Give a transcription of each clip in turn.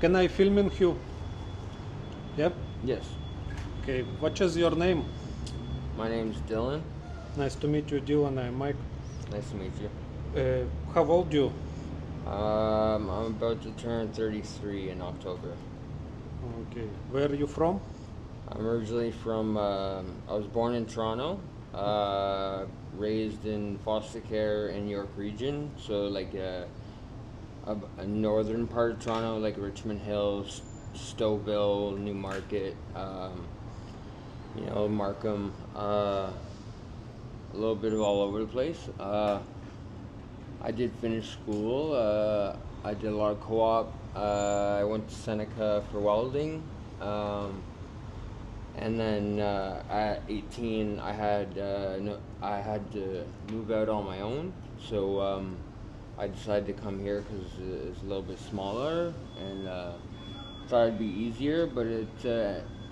Can I film in you? Yep. Yes. Okay. What is your name? My name's Dylan. Nice to meet you, Dylan. I'm Mike. Nice to meet you. How old you? I'm about to turn 33 in October. Okay. Where are you from? I'm originally from, I was born in Toronto, raised in foster care in York region, so like a northern part of Toronto, like Richmond Hill, Stouffville, Newmarket, Markham, a little bit of all over the place. I did finish school. I did a lot of co-op. I went to Seneca for welding. And then at 18, I had to move out on my own. So I decided to come here because it's a little bit smaller and thought it'd be easier. But it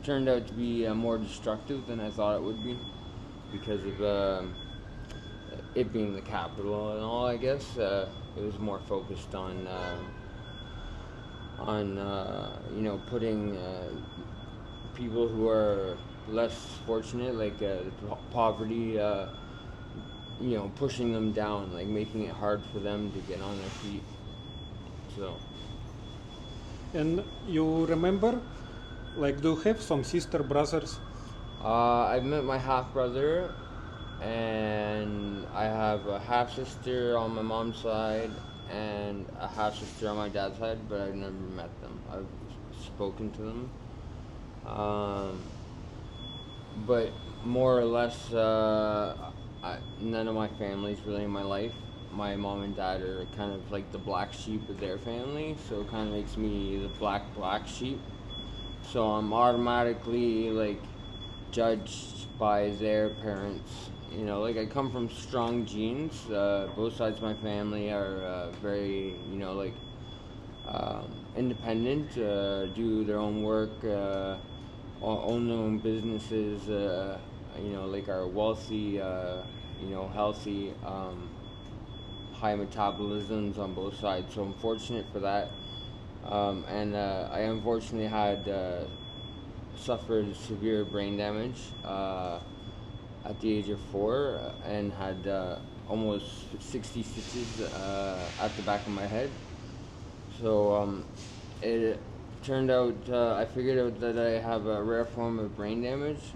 turned out to be more destructive than I thought it would be because of it being the capital and all. I guess it was more focused on putting people who are less fortunate, like poverty, pushing them down, like making it hard for them to get on their feet. So. And you remember, like, do you have some sister brothers? I've met my half brother, and I have a half sister on my mom's side and a half sister on my dad's side, but I've never met them. I've spoken to them. But more or less, none of my family's really in my life. My mom and dad are kind of like the black sheep of their family, so it kind of makes me the black sheep. So I'm automatically like judged by their parents. Like I come from strong genes. Both sides of my family are very, independent, do their own work, own their own businesses, are wealthy, healthy, high metabolisms on both sides. So I'm fortunate for that. And I unfortunately had suffered severe brain damage at the age of 4 and had almost 60 stitches at the back of my head. So it turned out, I figured out that I have a rare form of brain damage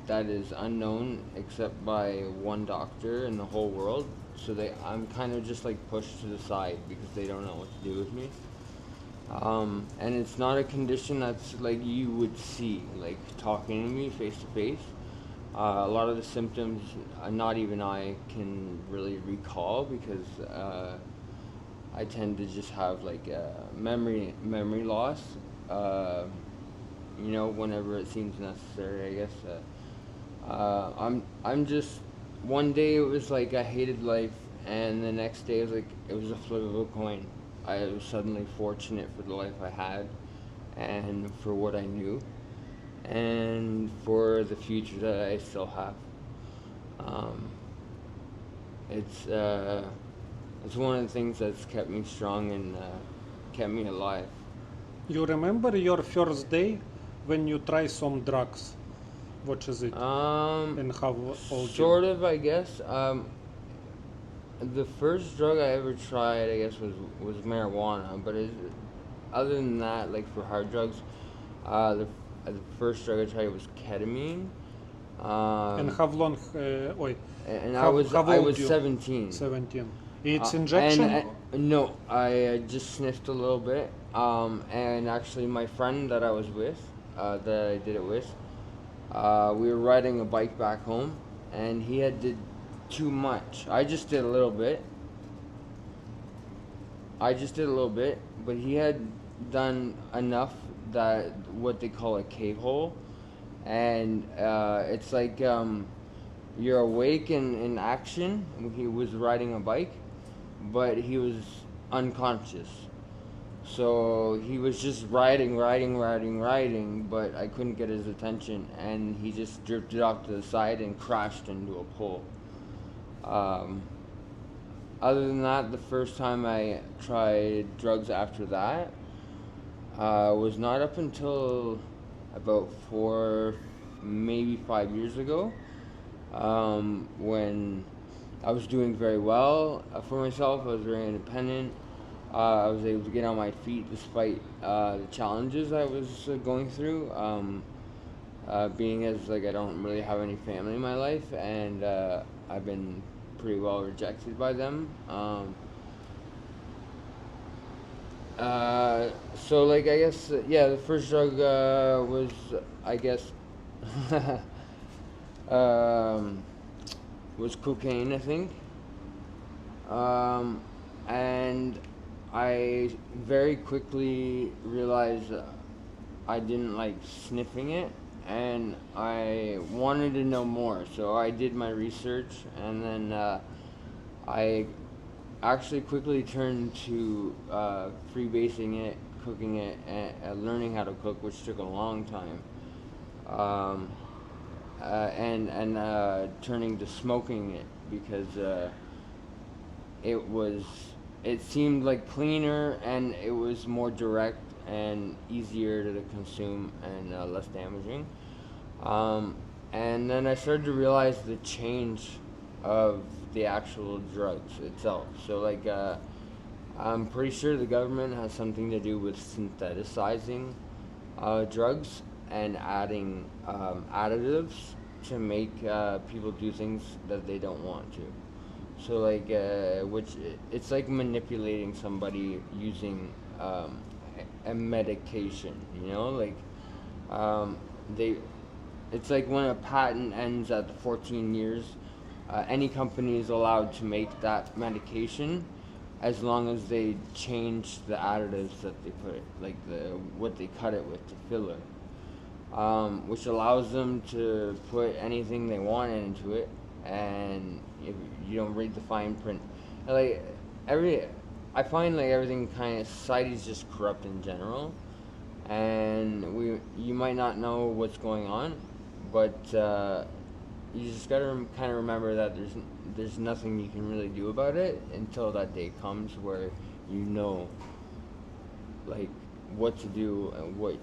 that is unknown except by one doctor in the whole world. So I'm kind of just like pushed to the side because they don't know what to do with me. And it's not a condition that's like you would see, like talking to me face to face. A lot of the symptoms, not even I can really recall because I tend to just have like memory loss. Whenever it seems necessary, I guess. I'm just one day it was like I hated life, and the next day it was like it was a flip of a coin. I was suddenly fortunate for the life I had, and for what I knew, and for the future that I still have. It's one of the things that's kept me strong and kept me alive. You remember your first day when you try some drugs? What is it? And how old sort of, I guess. The first drug I ever tried, I guess, was marijuana. But other than that, like for hard drugs, the first drug I tried was ketamine. And how long? And I was 17. 17. It's injection? No, I just sniffed a little bit. And actually, my friend that I was with, that I did it with, we were riding a bike back home, and he had did too much. I just did a little bit, but he had done enough that what they call a K-hole, and it's like you're awake in action. He was riding a bike, but he was unconscious. So he was just riding, but I couldn't get his attention, and he just drifted off to the side and crashed into a pole. Other than that, the first time I tried drugs after that, Was not up until about 4, maybe 5 years ago, when I was doing very well for myself. I was very independent. I was able to get on my feet despite the challenges I was going through. Being as like I don't really have any family in my life, and I've been pretty well rejected by them. So like I guess yeah, the first drug was I guess um, was cocaine, I think. Um, and I very quickly realized I didn't like sniffing it, and I wanted to know more. So I did my research, and then I actually quickly turned to freebasing it, cooking it, and learning how to cook, which took a long time. Um, and turning to smoking it because it was it seemed like cleaner, and it was more direct and easier to consume, and less damaging. Um, and then I started to realize the change of the actual drugs itself. So like I'm pretty sure the government has something to do with syntheticizing drugs and adding additives to make people do things that they don't want to. So like, which it's like manipulating somebody using a medication. Like um, they. It's like when a patent ends at the 14 years, any company is allowed to make that medication as long as they change the additives that they put, like what they cut it with, the filler, which allows them to put anything they want into it, and if you don't read the fine print, like every, I find like everything kind of society is just corrupt in general, and you might not know what's going on, but you just gotta kind of remember that there's nothing you can really do about it until that day comes where you know like what to do and what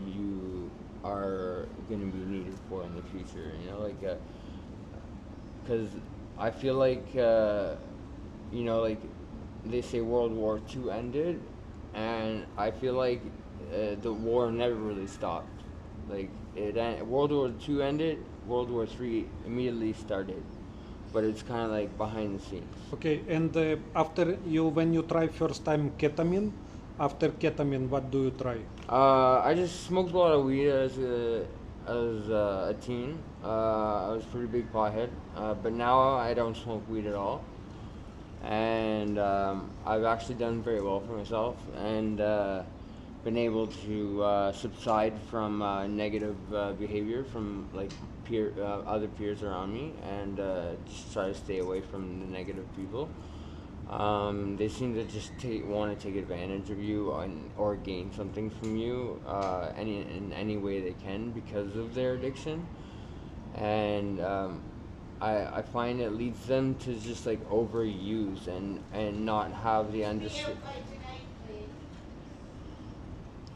you are going to be needed for in the future. Like because I feel like like they say World War II ended, and I feel like the war never really stopped. Like World War II ended, World War III immediately started, but it's kind of like behind the scenes. Okay, and when you try first time ketamine, after ketamine, what do you try? I just smoked a lot of weed as a teen. I was a pretty big pothead, but now I don't smoke weed at all, and I've actually done very well for myself, and been able to subside from negative behavior from like other peers around me, and just try to stay away from the negative people. They seem to just want to take advantage of you or gain something from you in any way they can because of their addiction, and I find it leads them to just like overuse and not have the understanding.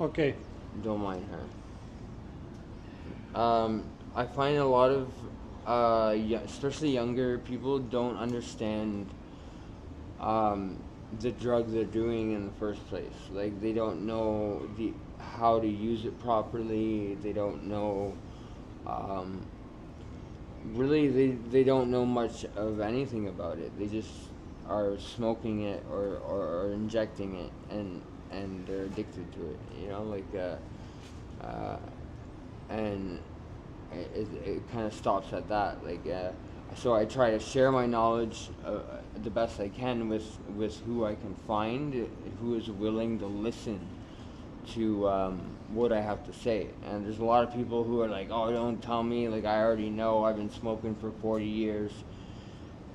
Okay. Don't mind her. I find a lot of, especially younger people, don't understand the drug they're doing in the first place. Like they don't know how to use it properly. They don't know. Um, Really, they don't know much of anything about it. They just are smoking it or injecting it, and they're addicted to it. Uh, and it kind of stops at that. So I try to share my knowledge the best I can with who I can find, who is willing to listen to what I have to say. And there's a lot of people who are like, oh, don't tell me, like I already know, I've been smoking for 40 years.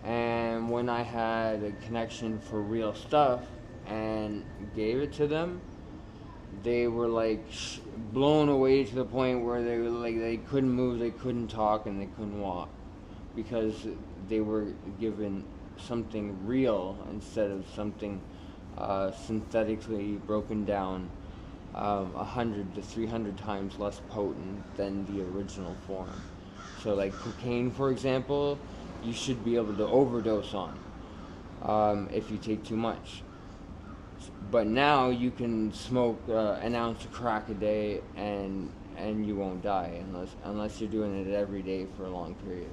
And when I had a connection for real stuff and gave it to them, they were like blown away to the point where they were like they couldn't move, they couldn't talk, and they couldn't walk because they were given something real instead of something synthetically broken down 100 to 300 times less potent than the original form. So, like cocaine, for example, you should be able to overdose on if you take too much. But now you can smoke an ounce of crack a day and you won't die unless you're doing it every day for a long period.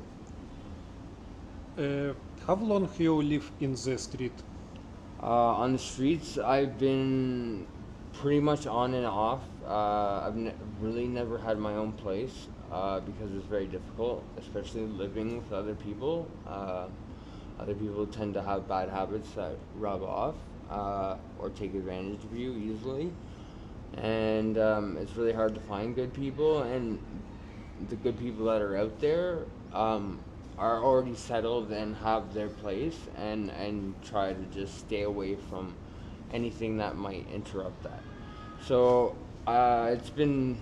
How long you live in the street? On the streets, I've been pretty much on and off. Really never had my own place because it's very difficult, especially living with other people. Other people tend to have bad habits that rub off or take advantage of you easily. And it's really hard to find good people, and the good people that are out there are already settled and have their place, and try to just stay away from anything that might interrupt that. So it's been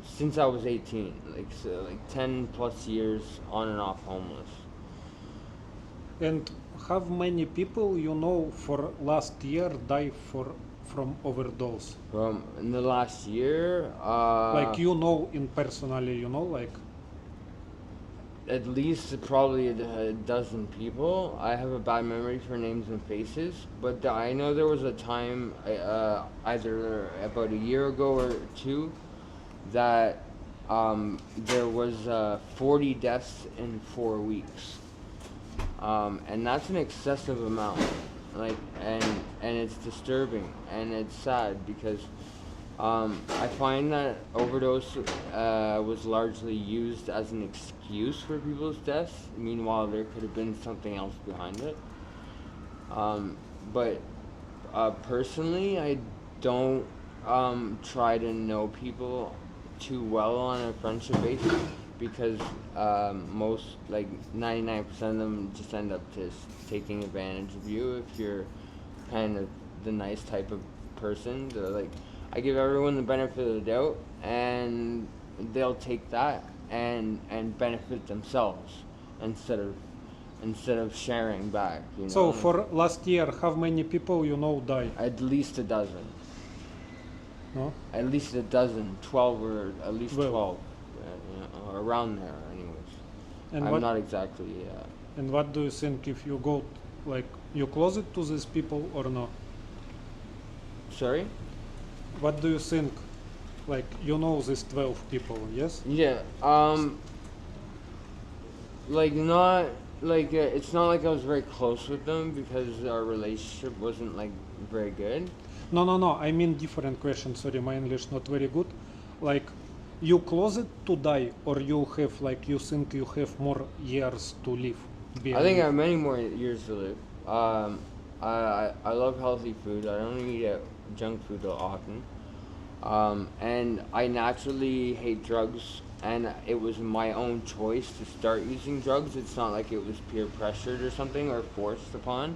since I was 18, like 10 plus years on and off homeless. And how many people you know for last year die from overdose? In the last year, Like you know in personally, you know, like at least probably a dozen people. I have a bad memory for names and faces, but I know there was a time, either about a year ago or two, that there was 40 deaths in 4 weeks, and that's an excessive amount. And it's disturbing and it's sad because I find that overdose was largely used as an excuse for people's deaths. Meanwhile, there could have been something else behind it. But personally, I don't try to know people too well on a friendship basis because most, like 99% of them, just end up just taking advantage of you if you're kind of the nice type of person. I give everyone the benefit of the doubt, and they'll take that and benefit themselves instead of sharing back. You know? so for last year, how many people you know died? At least a dozen. No? At least a dozen, 12 or at least 12. 12, or around there, anyways. And I'm what not exactly. and what do you think if you go like you close it to these people or no? Sorry. What do you think? Like you know these 12 people, yes? Yeah. Like not like it's not like I was very close with them because our relationship wasn't like very good. No. I mean different question. Sorry, my English not very good. Like, you close it to die, or you have like you think you have more years to live? I think I have many more years to live. I love healthy food. I don't eat junk food often. And I naturally hate drugs, and it was my own choice to start using drugs. It's not like it was peer pressured or something or forced upon.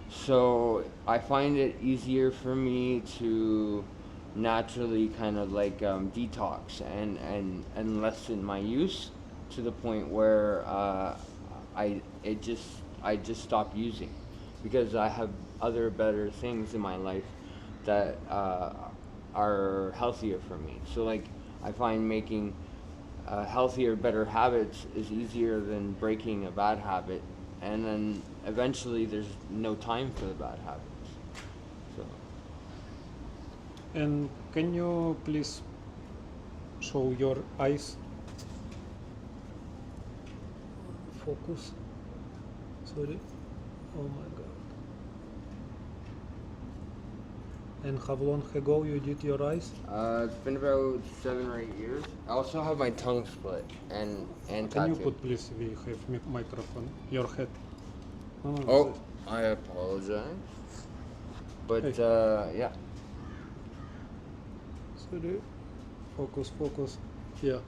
So I find it easier for me to naturally kind of like detox and lessen my use to the point where I just stop using because I have other better things in my life that are healthier for me. So like I find making healthier, better habits is easier than breaking a bad habit, and then eventually there's no time for the bad habits. So. And can you please show your eyes? Focus. Sorry. Oh my god. And how long ago you did your eyes? It's been about 7 or 8 years. I also have my tongue split and Can tattooed. you put please, we have microphone, your head. No, Oh, this. I apologize. But Hey. yeah. Sorry. Focus. Yeah.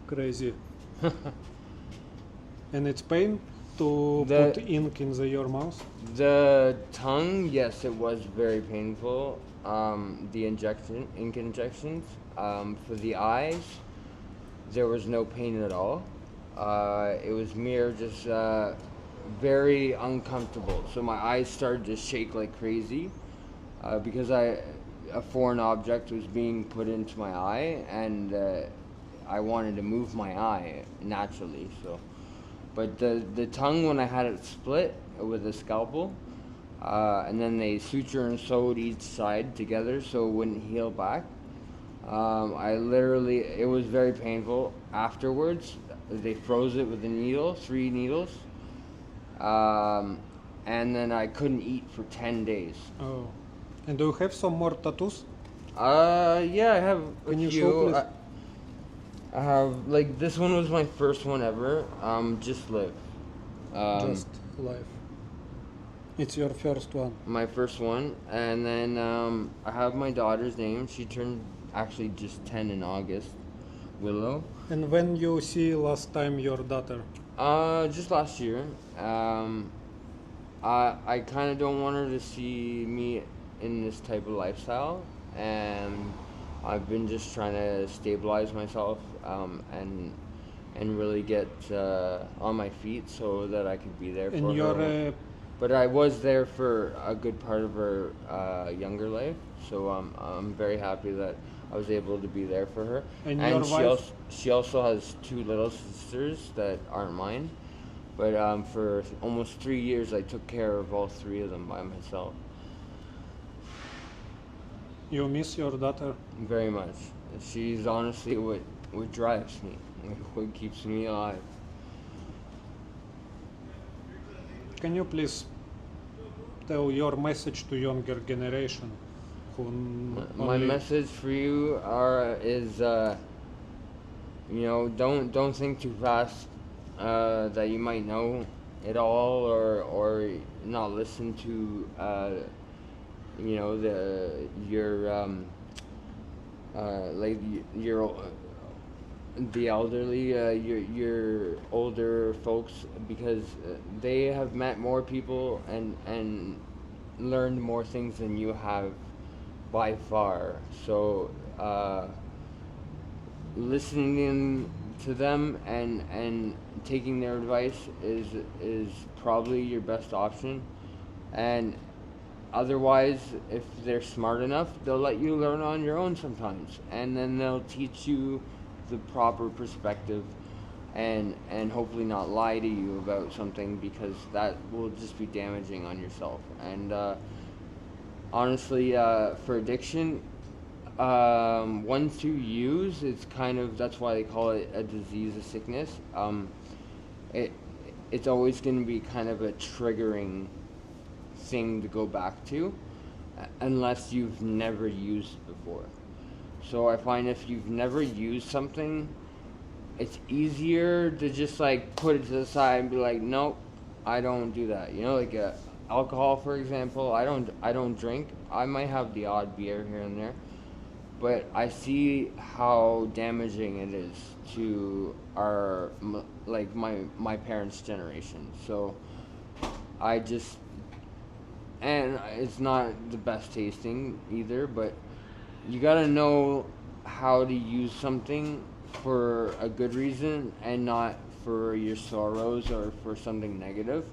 Crazy. And it's pain to The- put ink in your mouth? The tongue, yes, it was very painful. The ink injections. For the eyes, there was no pain at all. It was mere just very uncomfortable. So my eyes started to shake like crazy because a foreign object was being put into my eye, and I wanted to move my eye naturally. So, but the tongue, when I had it split with a scalpel, and then they suture and sewed each side together so it wouldn't heal back. I literally, it was very painful. Afterwards, they froze it with a needle, 3 needles, um, and then I couldn't eat for 10 days. Oh. And do you have some more tattoos? Yeah, I have a Can you few. show, please? I have, like, this one was my first one ever. Just live. Just life. It's your first one. My first one, and then I have my daughter's name. She turned actually just 10 in August. Willow. And when you see last time your daughter? Just last year. I kind of don't want her to see me in this type of lifestyle, and I've been just trying to stabilize myself and really get on my feet so that I could be there for And your her. But I was there for a good part of her younger life, so I'm very happy that I was able to be there for her. And your wife? She also has 2 little sisters that aren't mine. But for almost 3 years, I took care of all 3 of them by myself. You miss your daughter? Very much. She's honestly what drives me, what keeps me alive. Can you please tell your message to younger generation who My only message for you is don't think too fast that you might know it all, or not listen to your the elderly, your older folks, because they have met more people and learned more things than you have by far. So listening to them and taking their advice is probably your best option. And otherwise, if they're smart enough, they'll let you learn on your own sometimes, and then they'll teach you the proper perspective, and hopefully not lie to you about something, because that will just be damaging on yourself. And honestly, for addiction, once you use, it's kind of, that's why they call it a disease, a sickness. It it's always going to be kind of a triggering thing to go back to, unless you've never used it before. So I find if you've never used something, it's easier to just like put it to the side and be like, nope, I don't do that. You know, like alcohol, for example. I don't drink. I might have the odd beer here and there, but I see how damaging it is to our like my parents' generation. So I just, and it's not the best tasting either, but you gotta know how to use something for a good reason and not for your sorrows or for something negative,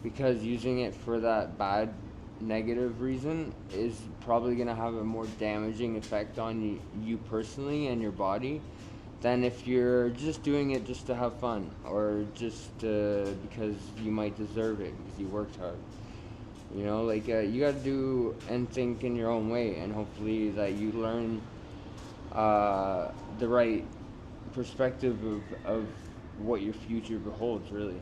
because using it for that bad negative reason is probably going to have a more damaging effect on you personally and your body than if you're just doing it just to have fun, or just because you might deserve it because you worked hard. You know, like you got to do and think in your own way, and hopefully that you learn the right perspective of what your future beholds, really.